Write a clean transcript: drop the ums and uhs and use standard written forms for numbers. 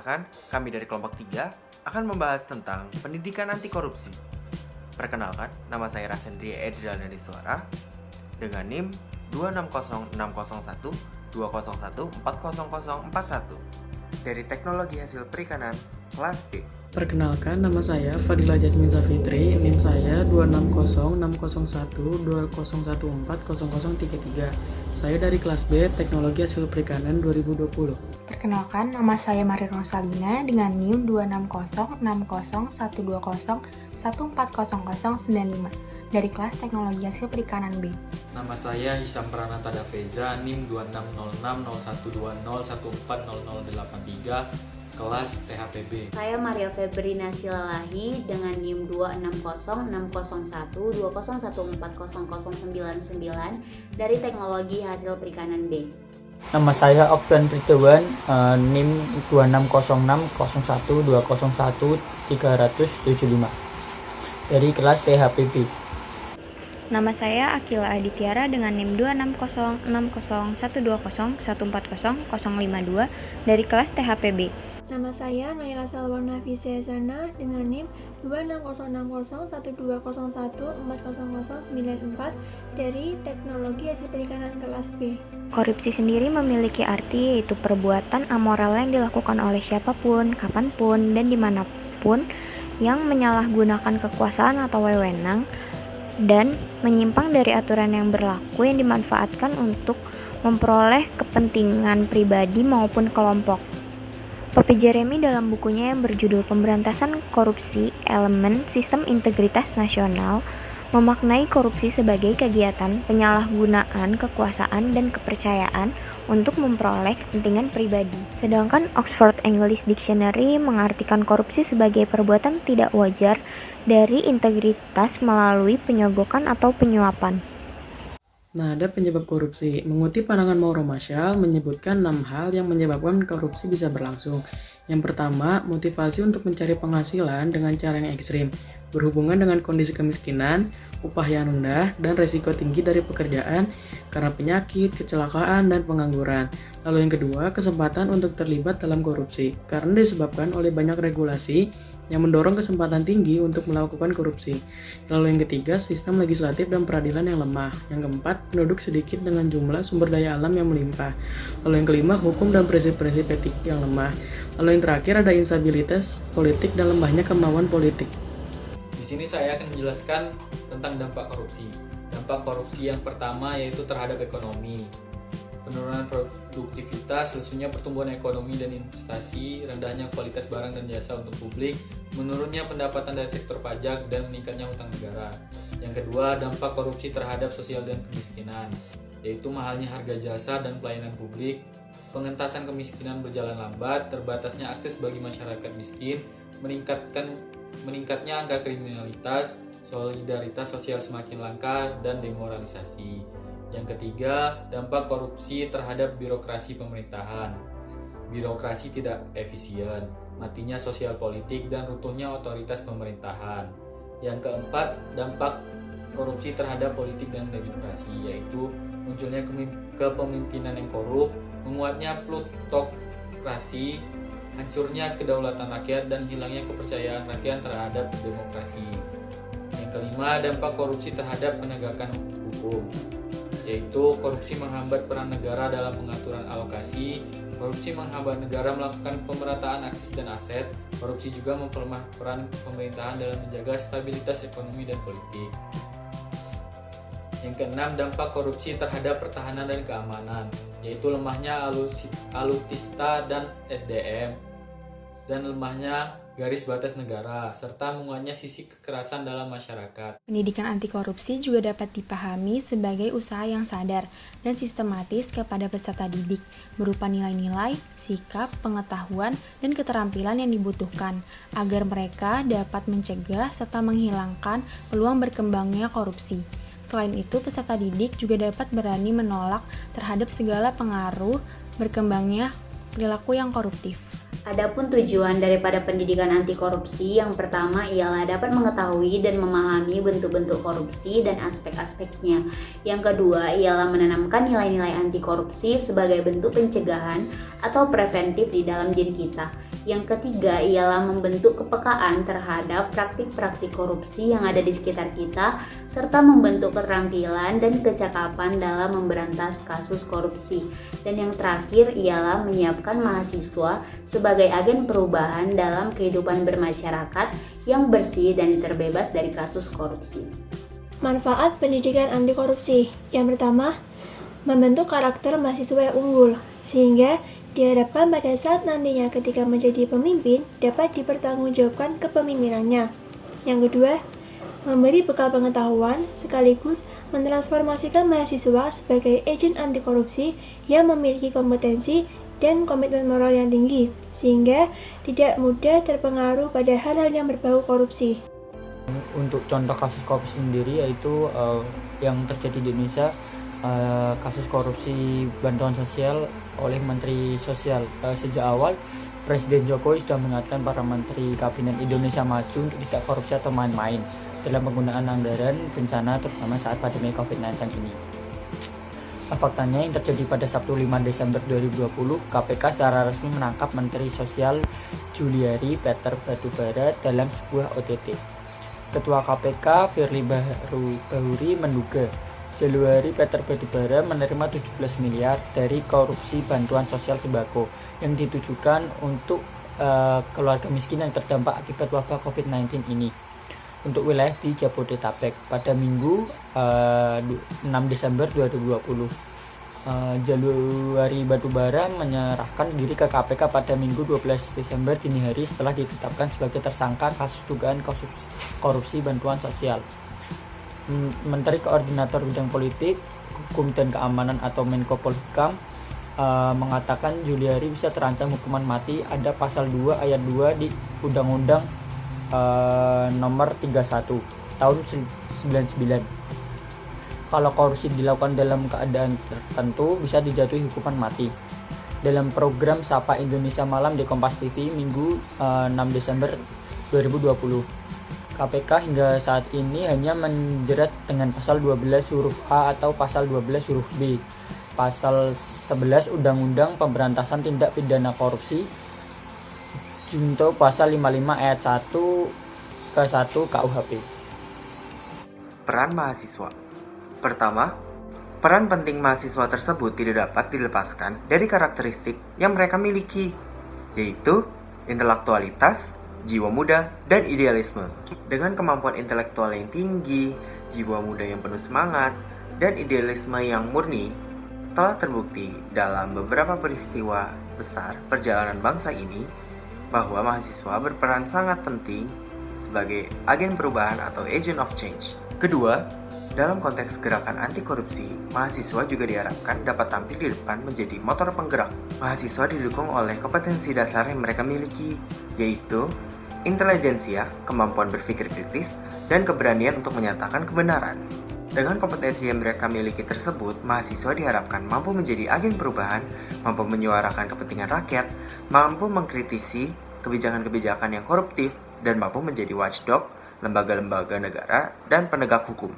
Perkenalkan, kami dari kelompok 3 akan membahas tentang pendidikan anti korupsi. Perkenalkan, nama saya Rasendri Edrial dari Suara dengan NIM 260601 201 40041 dari Teknologi Hasil Perikanan kelas B. Perkenalkan, nama saya Fadila Jasmine Safitri, NIM saya 260601 201400033. Saya dari kelas B, Teknologi Hasil Perikanan 2020. Perkenalkan, nama saya Mari Rosalina dengan NIM 2606010140095 dari kelas Teknologi Hasil Perikanan B. Nama saya Hisam Pranata Daveza, NIM 26060111400083, kelas THPB. Saya Maria Febrina Silalahi dengan NIM 26060120140099 dari Teknologi Hasil Perikanan B. Nama saya Oksan Tritewan, NIM 260601201375 dari kelas THPB. Nama saya Akila Aditya dengan NIM 26060120140052 dari kelas THPB. Nama saya Naila Salwana Visesana dengan NIM 26060120140094 dari Teknologi Hasil Perikanan kelas B. Korupsi sendiri memiliki arti yaitu perbuatan amoral yang dilakukan oleh siapapun, kapanpun, dan dimanapun yang menyalahgunakan kekuasaan atau wewenang dan menyimpang dari aturan yang berlaku yang dimanfaatkan untuk memperoleh kepentingan pribadi maupun kelompok. Poppy Jeremy dalam bukunya yang berjudul Pemberantasan Korupsi, Elemen Sistem Integritas Nasional memaknai korupsi sebagai kegiatan penyalahgunaan kekuasaan dan kepercayaan untuk memperoleh kepentingan pribadi. Sedangkan Oxford English Dictionary mengartikan korupsi sebagai perbuatan tidak wajar dari integritas melalui penyogokan atau penyuapan. Nah, ada penyebab korupsi. Mengutip pandangan Mauro Marshall menyebutkan 6 hal yang menyebabkan korupsi bisa berlangsung. Yang pertama, motivasi untuk mencari penghasilan dengan cara yang ekstrim, berhubungan dengan kondisi kemiskinan, upah yang rendah, dan resiko tinggi dari pekerjaan karena penyakit, kecelakaan, dan pengangguran. Lalu yang kedua, kesempatan untuk terlibat dalam korupsi, karena disebabkan oleh banyak regulasi yang mendorong kesempatan tinggi untuk melakukan korupsi. Lalu yang ketiga, sistem legislatif dan peradilan yang lemah. Yang keempat, penduduk sedikit dengan jumlah sumber daya alam yang melimpah. Lalu yang kelima, hukum dan prinsip-prinsip etik yang lemah. Lalu yang terakhir ada instabilitas politik dan lemahnya kemauan politik. Di sini saya akan menjelaskan tentang dampak korupsi. Dampak korupsi yang pertama yaitu terhadap ekonomi. Penurunan produktivitas, lesunya pertumbuhan ekonomi dan investasi, rendahnya kualitas barang dan jasa untuk publik, menurunnya pendapatan dari sektor pajak, dan meningkatnya hutang negara. Yang kedua, dampak korupsi terhadap sosial dan kemiskinan, yaitu mahalnya harga jasa dan pelayanan publik, pengentasan kemiskinan berjalan lambat, terbatasnya akses bagi masyarakat miskin, meningkatnya angka kriminalitas, solidaritas sosial semakin langka, dan demoralisasi. Yang ketiga, dampak korupsi terhadap birokrasi pemerintahan. Birokrasi tidak efisien, matinya sosial politik, dan runtuhnya otoritas pemerintahan. Yang keempat, dampak korupsi terhadap politik dan demokrasi, yaitu munculnya kepemimpinan yang korup, menguatnya plutokrasi, hancurnya kedaulatan rakyat, dan hilangnya kepercayaan rakyat terhadap demokrasi. Yang kelima, dampak korupsi terhadap penegakan hukum, yaitu korupsi menghambat peran negara dalam pengaturan alokasi, korupsi menghambat negara melakukan pemerataan akses dan aset, korupsi juga memperlemah peran pemerintahan dalam menjaga stabilitas ekonomi dan politik. Yang keenam, dampak korupsi terhadap pertahanan dan keamanan, yaitu lemahnya alutsista dan SDM, dan lemahnya garis batas negara, serta menguatnya sisi kekerasan dalam masyarakat. Pendidikan anti korupsi juga dapat dipahami sebagai usaha yang sadar dan sistematis kepada peserta didik, berupa nilai-nilai, sikap, pengetahuan, dan keterampilan yang dibutuhkan, agar mereka dapat mencegah serta menghilangkan peluang berkembangnya korupsi. Selain itu, peserta didik juga dapat berani menolak terhadap segala pengaruh berkembangnya perilaku yang koruptif. Adapun tujuan daripada pendidikan anti korupsi yang pertama ialah dapat mengetahui dan memahami bentuk-bentuk korupsi dan aspek-aspeknya. Yang kedua ialah menanamkan nilai-nilai anti korupsi sebagai bentuk pencegahan atau preventif di dalam diri kita. Yang ketiga ialah membentuk kepekaan terhadap praktik-praktik korupsi yang ada di sekitar kita, serta membentuk keterampilan dan kecakapan dalam memberantas kasus korupsi. Dan yang terakhir ialah menyiapkan mahasiswa sebagai agen perubahan dalam kehidupan bermasyarakat yang bersih dan terbebas dari kasus korupsi. Manfaat pendidikan anti korupsi. Yang pertama, membentuk karakter mahasiswa yang unggul, sehingga diharapkan pada saat nantinya ketika menjadi pemimpin dapat dipertanggungjawabkan kepemimpinannya. Yang kedua, memberi bekal pengetahuan sekaligus mentransformasikan mahasiswa sebagai agen anti korupsi yang memiliki kompetensi dan komitmen moral yang tinggi, sehingga tidak mudah terpengaruh pada hal-hal yang berbau korupsi. Untuk contoh kasus korupsi sendiri yaitu yang terjadi di Indonesia, kasus korupsi bantuan sosial oleh Menteri Sosial. Sejak awal Presiden Jokowi sudah mengingatkan para Menteri Kabinet Indonesia Maju untuk tidak korupsi atau main-main dalam penggunaan anggaran bencana, terutama saat pandemi COVID-19 ini. Faktanya yang terjadi pada Sabtu 5 Desember 2020, KPK secara resmi menangkap Menteri Sosial Juliari Peter Batubara dalam sebuah OTT. Ketua KPK Firly Bahuri menduga Januari Peter Batubara menerima 17 miliar dari korupsi bantuan sosial sembako yang ditujukan untuk keluarga miskin yang terdampak akibat wabah COVID-19 ini untuk wilayah di Jabodetabek pada Minggu 6 Desember 2020. Januari Batubara menyerahkan diri ke KPK pada Minggu 12 Desember dini hari setelah ditetapkan sebagai tersangka kasus dugaan korupsi bantuan sosial. Menteri Koordinator Bidang Politik, Hukum dan Keamanan atau Menko Polhukam mengatakan Juliari bisa terancam hukuman mati. Ada pasal 2 ayat 2 di Undang-Undang nomor 31 tahun 99. Kalau korupsi dilakukan dalam keadaan tertentu bisa dijatuhi hukuman mati. Dalam program Sapa Indonesia Malam di Kompas TV Minggu 6 Desember 2020. KPK hingga saat ini hanya menjerat dengan pasal 12 huruf A atau pasal 12 huruf B, pasal 11 Undang-Undang Pemberantasan Tindak Pidana Korupsi, junto pasal 55 ayat 1 ke 1 KUHP. Peran mahasiswa. Pertama, peran penting mahasiswa tersebut tidak dapat dilepaskan dari karakteristik yang mereka miliki, yaitu intelektualitas, jiwa muda, dan idealisme. Dengan kemampuan intelektual yang tinggi, jiwa muda yang penuh semangat, dan idealisme yang murni, telah terbukti dalam beberapa peristiwa besar perjalanan bangsa ini bahwa mahasiswa berperan sangat penting sebagai agen perubahan atau agent of change. Kedua, dalam konteks gerakan anti korupsi, mahasiswa juga diharapkan dapat tampil di depan menjadi motor penggerak. Mahasiswa didukung oleh kompetensi dasar yang mereka miliki, yaitu intelijensia, kemampuan berpikir kritis, dan keberanian untuk menyatakan kebenaran. Dengan kompetensi yang mereka miliki tersebut, mahasiswa diharapkan mampu menjadi agen perubahan, mampu menyuarakan kepentingan rakyat, mampu mengkritisi kebijakan-kebijakan yang koruptif, dan mampu menjadi watchdog, lembaga-lembaga negara, dan penegak hukum.